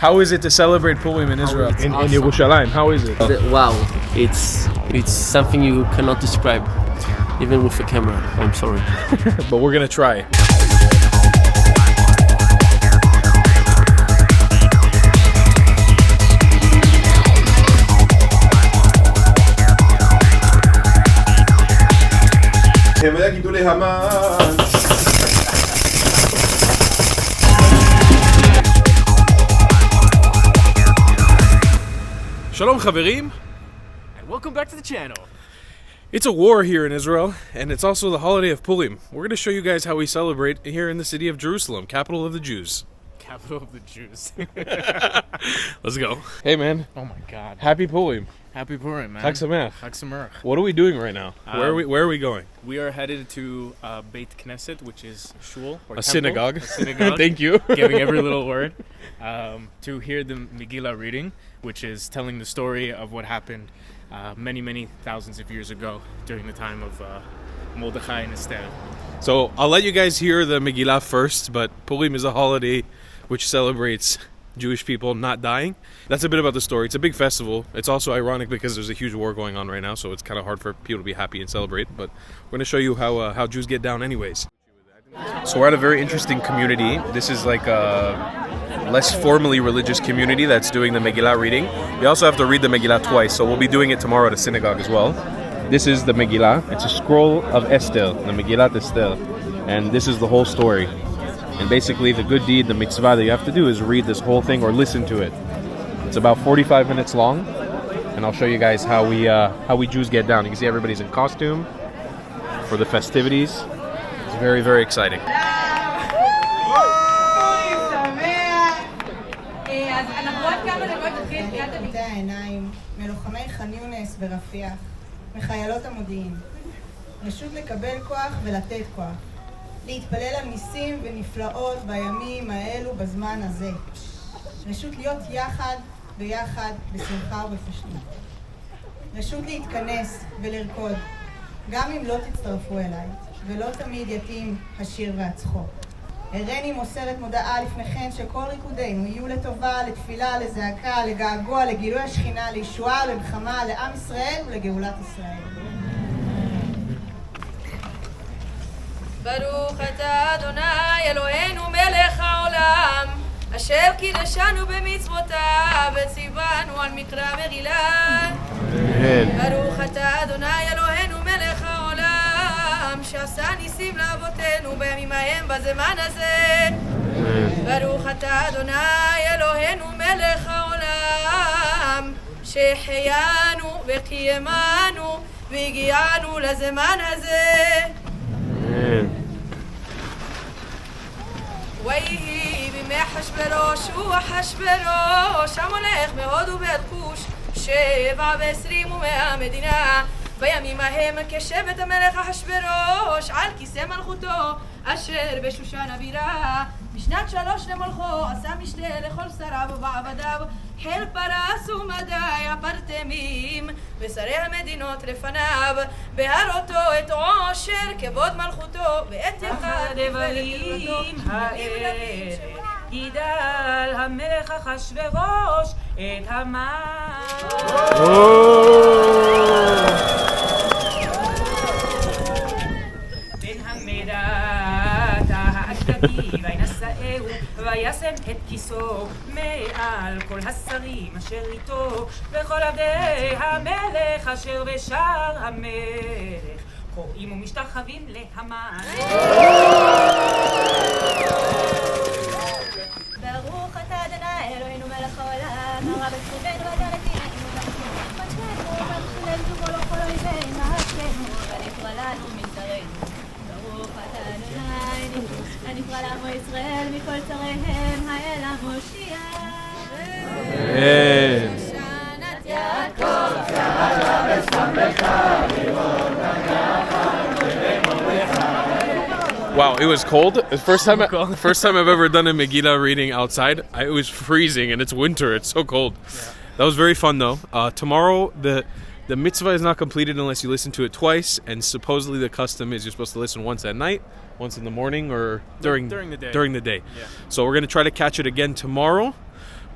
How is it to celebrate Purim in Israel? In Yerushalayim, how is it? Wow, it's something you cannot describe, even with a camera. I'm sorry. But we're gonna try. Shalom Chaverim, and welcome back to the channel. It's a war here in Israel, and it's also the holiday of Purim. We're going to show you guys how we celebrate here in the city of Jerusalem, capital of the Jews. Capital of the Jews. Let's go. Hey man. Oh my God. Happy Purim. Happy Purim, man. Chag Sameach. Chag Sameach. What are we doing right now? Where are we going? We are headed to Beit Knesset, which is shul or a temple, synagogue. A synagogue. Thank you. Giving every little word. To hear the Megillah reading, which is telling the story of what happened many thousands of years ago during the time of Mordechai and Esther. So I'll let you guys hear the Megillah first, but Purim is a holiday which celebrates Jewish people not dying. That's a bit about the story. It's a big festival. It's also ironic because there's a huge war going on right now, so it's kind of hard for people to be happy and celebrate. But we're going to show you how Jews get down anyways. So we're at a very interesting community. This is like a less formally religious community that's doing the Megillah reading. We also have to read the Megillah twice, so we'll be doing it tomorrow at a synagogue as well. This is the Megillah. It's a scroll of Esther, the Megillat Esther. And this is the whole story. And basically the good deed, the mitzvah that you have to do is read this whole thing or listen to it. It's about 45 minutes long, and I'll show you guys how we Jews get down. You can see everybody's in costume for the festivities. It's very, very exciting. להתפלל על ניסים ונפלאות בימים האלו בזמן הזה. רשות להיות יחד ביחד בשמחה ובפשטות. רשות להתכנס ולרקוד, גם אם לא תצטרפו אליי, ולא תמיד יתאים השיר והצחוק. הריני מוסרת מודעה לפניכן שכל ריקודינו יהיו לטובה, לתפילה, לזעקה, לגעגוע, לגילוי השכינה, לישועה, למלחמה, לעם ישראל ולגאולת ישראל. ברוך אתה אדוני אלוהינו מלך העולם אשר קידשנו במצוותיו וציוונו על מקרא מגילה. ברוך אתה אדוני אלוהינו מלך העולם שעשה ניסים לאבותינו בימים ההם בזמן הזה. ברוך אתה אדוני אלוהינו מלך העולם שהחיינו וקיימנו והגיענו לזמן הזה. ויהי בימי אחשוורוש ואחשוורוש המולך בהוד וברכוש 27 ומאה מדינה בימים ההם כשבט המלך אחשוורוש על כיסא מלכותו אשר בשושן הבירה בשנת 3 למלכו עשה משתה לכל שריו ועבדיו חיל פרס ומדי הפרטמים ושרי המדינות לפניו בהראותו את עושר כבוד מלכותו ואת יחד דברים האלה גידל המלך אחשוורוש את המן. בן המדת האשתקי וינשאהו וישם את כיסו מעל כל השרים אשר איתו וכל עבדי המלך אשר בשער המלך קוראים ומשתחווים להמן. ברוך אתה אדוני אלוהינו מלך העולם הרב בקרבנו ואתה נתינו ונשמנו ונשמנו כל אוכל אויבינו השכנו ונקרא לנו מזרענו. ברוך אתה אדוני הנקרא לעמו ישראל מכל צריהם האל המושיע. שנת יעקב צעדה ושמחה לראות Wow, it was cold. The first time I've ever done a Megillah reading outside. It was freezing, and it's winter. It's so cold. Yeah. That was very fun, though. Tomorrow, the mitzvah is not completed unless you listen to it twice, and supposedly the custom is you're supposed to listen once at night, once in the morning, or during the day. Yeah. So we're going to try to catch it again tomorrow.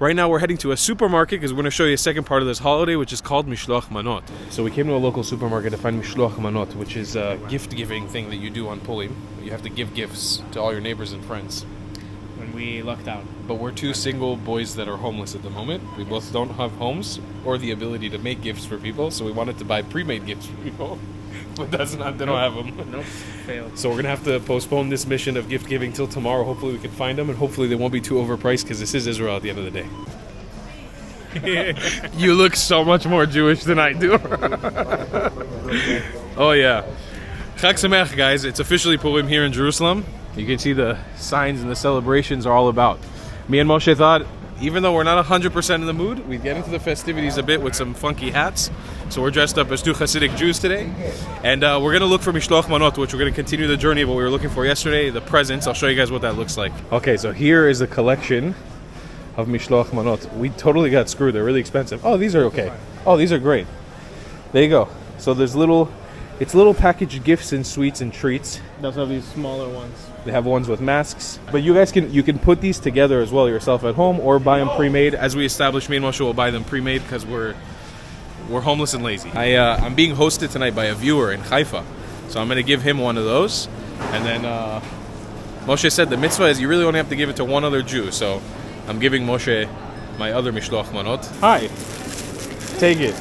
Right now we're heading to a supermarket because we're going to show you a second part of this holiday, which is called Mishloach Manot. So we came to a local supermarket to find Mishloach Manot, which is a gift-giving thing that you do on Purim. You have to give gifts to all your neighbors and friends. When we lucked out. But we're two single boys that are homeless at the moment. We both don't have homes or the ability to make gifts for people, so we wanted to buy pre-made gifts for people. But they don't have them. Nope, failed. So we're going to have to postpone this mission of gift giving till tomorrow. Hopefully we can find them, and hopefully they won't be too overpriced because this is Israel at the end of the day. You look so much more Jewish than I do. Oh yeah. Chag Sameach, guys. It's officially Purim here in Jerusalem. You can see the signs and the celebrations are all about. Me and Moshe thought, even though we're not 100% in the mood, we'd get into the festivities a bit with some funky hats. So we're dressed up as two Hasidic Jews today. And we're going to look for Mishloach Manot, which we're going to continue the journey of what we were looking for yesterday, the presents. I'll show you guys what that looks like. Okay, so here is the collection of Mishloach Manot. We totally got screwed. They're really expensive. Oh, these are okay. Oh, these are great. There you go. So there's little packaged gifts and sweets and treats. Those are these smaller ones. They have ones with masks, but you guys can put these together as well yourself at home, or buy them pre-made. As we established, me and Moshe will buy them pre-made because we're homeless and lazy. I'm being hosted tonight by a viewer in Haifa, so I'm going to give him one of those. And then Moshe said the mitzvah is you really only have to give it to one other Jew, so I'm giving Moshe my other Mishloach Manot. Hi, take it.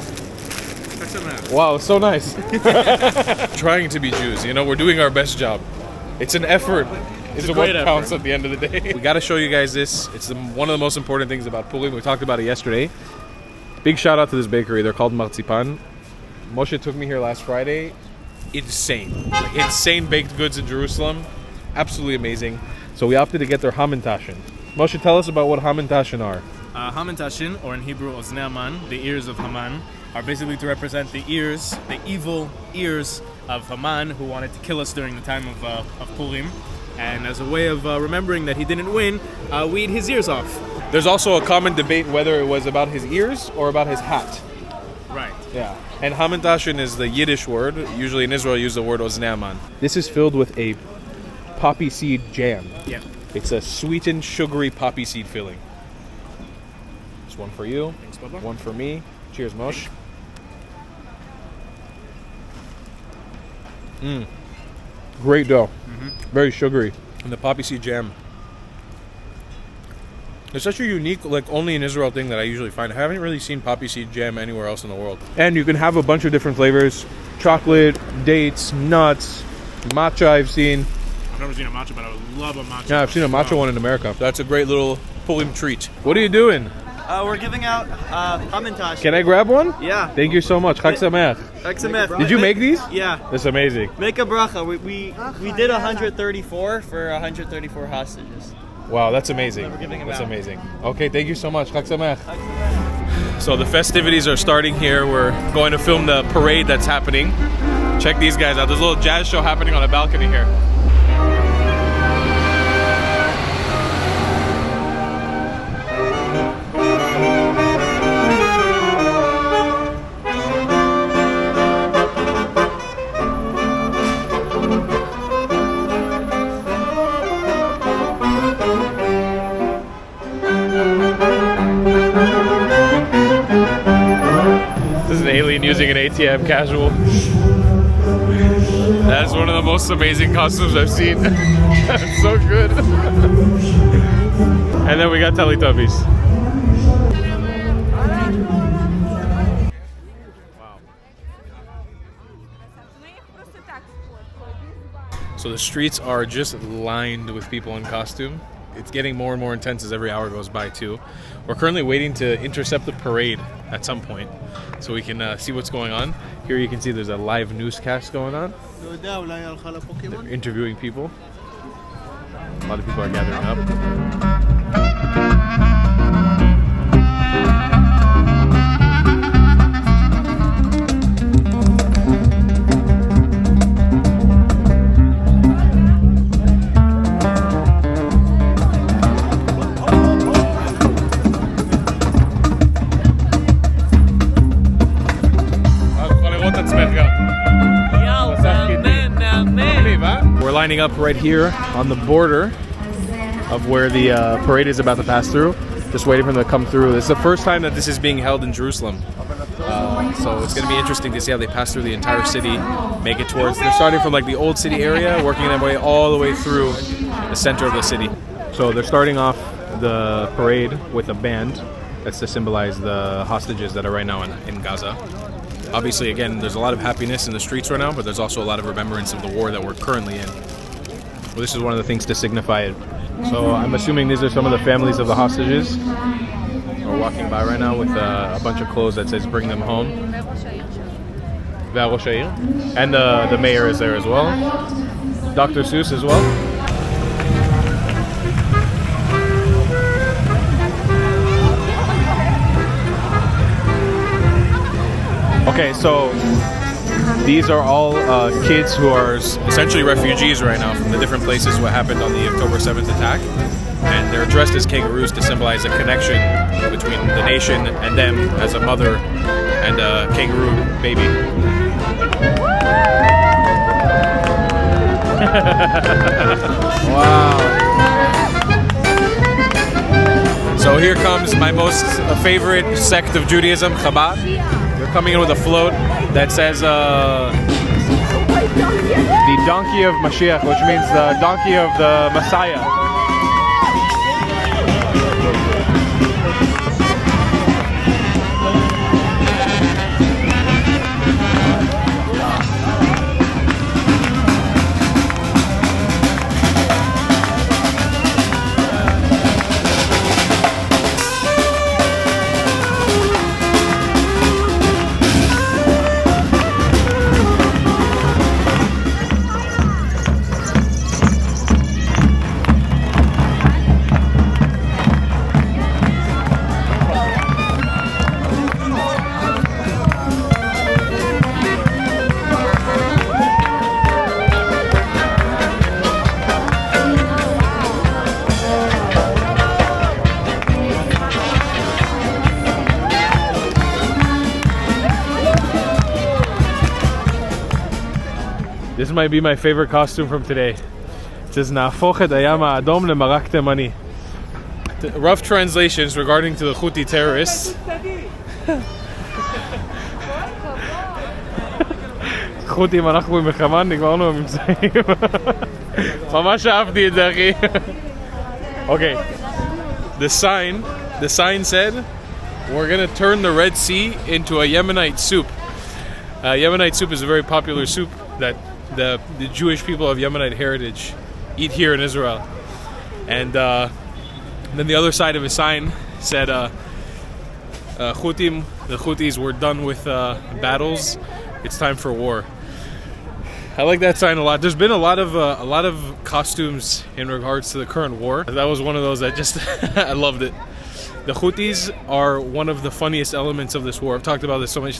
Wow, so nice. Trying to be Jews, we're doing our best job. It's an effort. It's what counts at the end of the day. We got to show you guys this. It's one of the most important things about Purim. We talked about it yesterday. Big shout out to this bakery. They're called Marzipan. Moshe took me here last Friday. Insane. Insane baked goods in Jerusalem. Absolutely amazing. So we opted to get their Hamantashen. Moshe, tell us about what Hamantashen are. Hamantashen, or in Hebrew, Oznei Haman, the ears of Haman, are basically to represent the evil ears of Haman, who wanted to kill us during the time of Purim. And as a way of remembering that he didn't win, we eat his ears off. There's also a common debate whether it was about his ears or about his hat. Right. Yeah. And Hamantashen is the Yiddish word. Usually in Israel, use the word Oznei Haman. This is filled with a poppy seed jam. Yeah. It's a sweetened, sugary poppy seed filling. There's one for you. Thanks, Bubba. One for me. Cheers, Moshe. Great dough. Very sugary. And the poppy seed jam. It's such a unique, only in Israel thing that I usually find. I haven't really seen poppy seed jam anywhere else in the world. And you can have a bunch of different flavors. Chocolate, dates, nuts, matcha I've seen. I've never seen a matcha, but I would love a matcha. Yeah, I've seen a matcha one in America. That's a great little Purim treat. What are you doing? We're giving out Hamantashen. Can I grab one? Yeah. Thank you so much. Chag Sameach. Chag Sameach. Did you make these? Yeah. That's amazing. Make a bracha. We did 134 for 134 hostages. Wow, that's amazing. We're giving them That's out. amazing. Okay, thank you so much. Chag Sameach. So the festivities are starting here. We're going to film the parade that's happening. Check these guys out. There's a little jazz show happening on a balcony here. This is an alien using an ATM casual. That is one of the most amazing costumes I've seen. That's so good. And then we got Teletubbies. Wow. So the streets are just lined with people in costume. It's getting more and more intense as every hour goes by too. We're currently waiting to intercept the parade at some point so we can see what's going on. Here you can see there's a live newscast going on. They're interviewing people. A lot of people are gathering up. We're lining up right here on the border of where the parade is about to pass through. Just waiting for them to come through. This is the first time that this is being held in Jerusalem. So it's going to be interesting to see how they pass through the entire city, make it towards... They're starting from like the old city area, working their way all the way through the center of the city. So they're starting off the parade with a band. That's to symbolize the hostages that are right now in Gaza. Obviously, again, there's a lot of happiness in the streets right now, but there's also a lot of remembrance of the war that we're currently in. Well, this is one of the things to signify it. So I'm assuming these are some of the families of the hostages. We're walking by right now with a bunch of clothes that says "Bring them home." And the mayor is there as well. Dr. Seuss as well. Okay, so these are all kids who are essentially refugees right now from the different places what happened on the October 7th attack. And they're dressed as kangaroos to symbolize a connection between the nation and them as a mother and a kangaroo baby. Wow. So here comes my most favorite sect of Judaism, Chabad. They're coming in with a float that says the donkey of Mashiach, which means the donkey of the Messiah. This might be my favorite costume from today. It says "Na'afoch et hayam ha'adom le'marak temani." Rough translations regarding to the Houthi terrorists. Houthi, אנחנו במלחמה, נגמרנו המבצעים. ממש אהבתי את זה, אחי. Okay, the sign said, "We're gonna turn the Red Sea into a Yemenite soup." Yemenite soup is a very popular soup that the Jewish people of Yemenite heritage eat here in Israel. And then the other side of his sign said, the Houthis were done with battles. It's time for war. I like that sign a lot. There's been a lot of costumes in regards to the current war. That was one of those that just I loved it. The Houthis are one of the funniest elements of this war. I've talked about this so many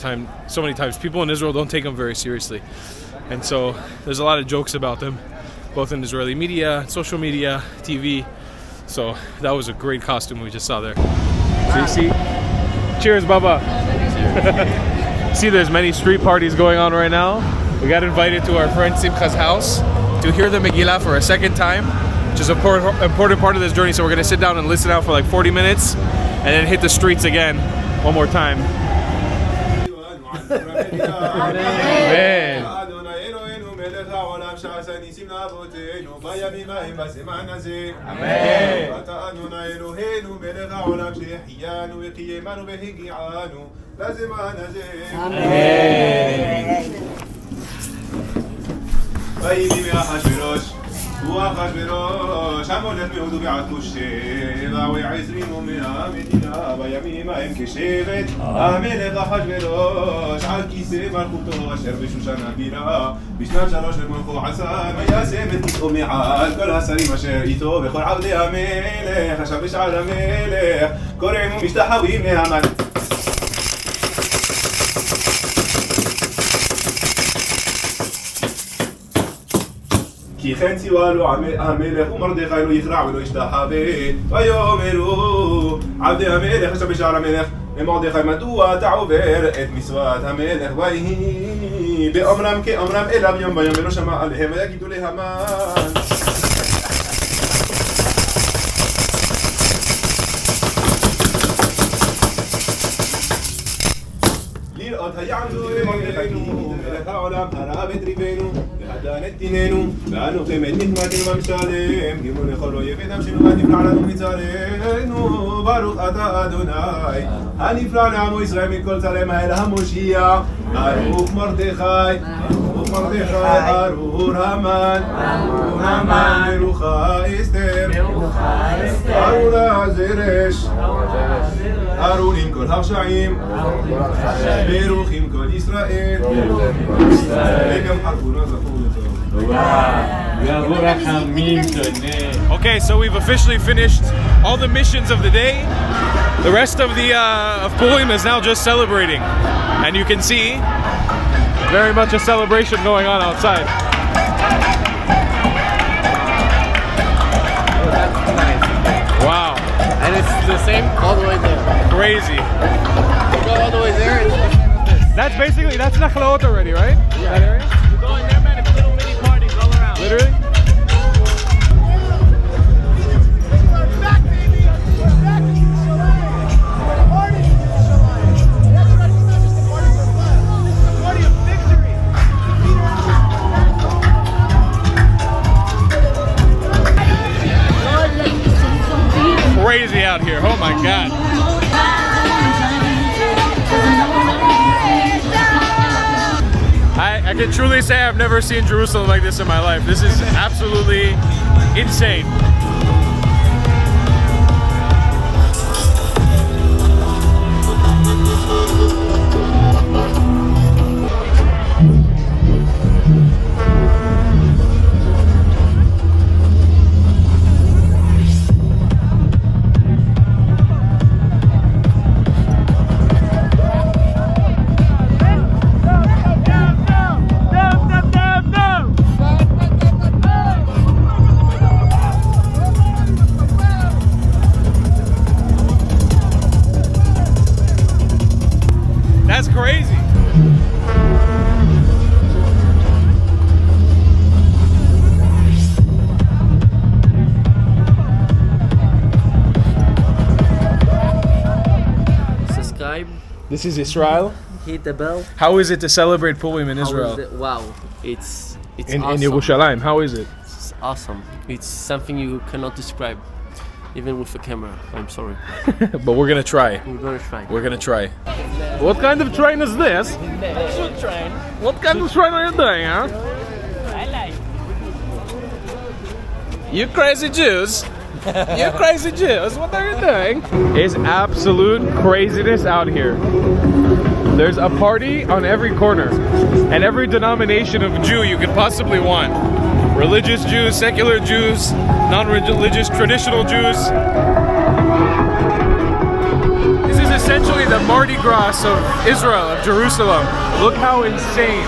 times. People in Israel don't take them very seriously. And so there's a lot of jokes about them, both in Israeli media, social media, TV. So that was a great costume we just saw there. So you see, cheers, Baba. See, there's many street parties going on right now. We got invited to our friend Simcha's house to hear the Megillah for a second time, which is an important part of this journey. So we're going to sit down and listen out for like 40 minutes and then hit the streets again one more time. Amen. הוא אחשוורוש המולך מהודו ועד כושבע ויעזרינו מהמדינה בימים ההם כשבט המלך אחשוורוש על כיסא מלכותו אשר בשושן הבירה בשנת 3 למלכו חסן וישם את כיסאו מעל כל השרים אשר איתו וכל עבדי המלך אשר בשער המלך קורעים ומשתחווים להמן כי כן ציווה לו המלך ומרדכי לא יכרע ולא ישתחווה ויאמרו עבדי המלך אשר בשער המלך למרדכי מדוע אתה עובר את מצוות המלך ויהי באומרם כאומרם אליו יום ביום ולא שמע עליהם ויגידו להמן ברוכות היעמדו אלינו, מלך העולם הרב את ריבנו, והדן את דיננו, ואנו חמד נקמתנו במשתלם, גימו לכל אויב את נפשנו ונפלע לנו מצרנו, ברוך אתה אדוני, הנפלע לעמו ישראל מכל צלם האל המושיע, ברוך מרדכי, ברוך המן, ברוכה אסתר, ארורה זרש, ארורים כל הרשעים, ברוכים כל ישראל, וגם חרבונה זכור לטוב. Okay, so we've officially finished all the missions of the day. The rest of the of Purim is now just celebrating, and you can see very much a celebration going on outside. Wow, And it's the same all the way there. crazy. You go all the way there, it's the same as this. That's Nachlaot already, right? That area? You go in there, man, it's little mini parties all around. Literally? Crazy out here. Oh my god. I can truly say I've never seen Jerusalem like this in my life. This is absolutely insane. That's crazy. Subscribe, This is Israel. hit the bell. How is it to celebrate Purim in How Israel? is it? Wow, it's In awesome. Yerushalayim, how is it? It's awesome. It's something you cannot describe, even with a camera. I'm sorry. But we're gonna try. We're gonna try. We're gonna try. What kind of train is this? Train. What kind of train are you doing, huh? I like. You crazy Jews. You crazy Jews. What are you doing? It's absolute craziness out here. There's a party on every corner. And every denomination of Jew you could possibly want. Religious Jews, secular Jews, non-religious, traditional Jews. This is essentially the Mardi Gras of Israel, of Jerusalem. Look how insane.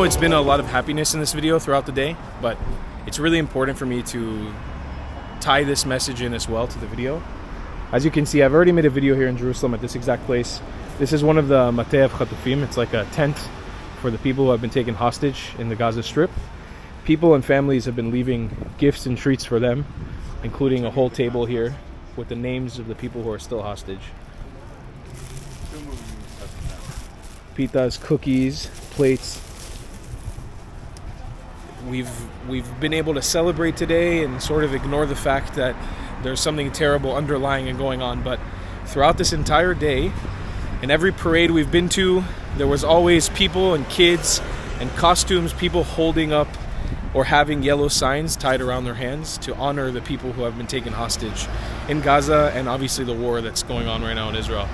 It's been a lot of happiness in this video throughout the day, but it's really important for me to tie this message in as well to the video. As you can see, I've already made a video here in Jerusalem at this exact place. This is one of the Mateh of Chatufim. It's like a tent for the people who have been taken hostage in the Gaza Strip. People and families have been leaving gifts and treats for them, including a whole table here with the names of the people who are still hostage. Pitas, cookies, plates. We've been able to celebrate today and sort of ignore the fact that there's something terrible underlying and going on. But throughout this entire day, in every parade we've been to, there was always people and kids and costumes, people holding up or having yellow signs tied around their hands to honor the people who have been taken hostage in Gaza and obviously the war that's going on right now in Israel.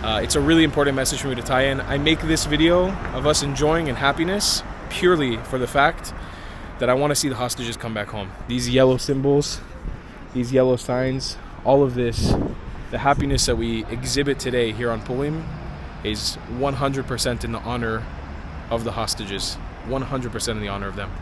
It's a really important message for me to tie in. I make this video of us enjoying and happiness purely for the fact that I want to see the hostages come back home. These yellow symbols, these yellow signs, all of this, the happiness that we exhibit today here on Purim is 100% in the honor of the hostages, 100% in the honor of them.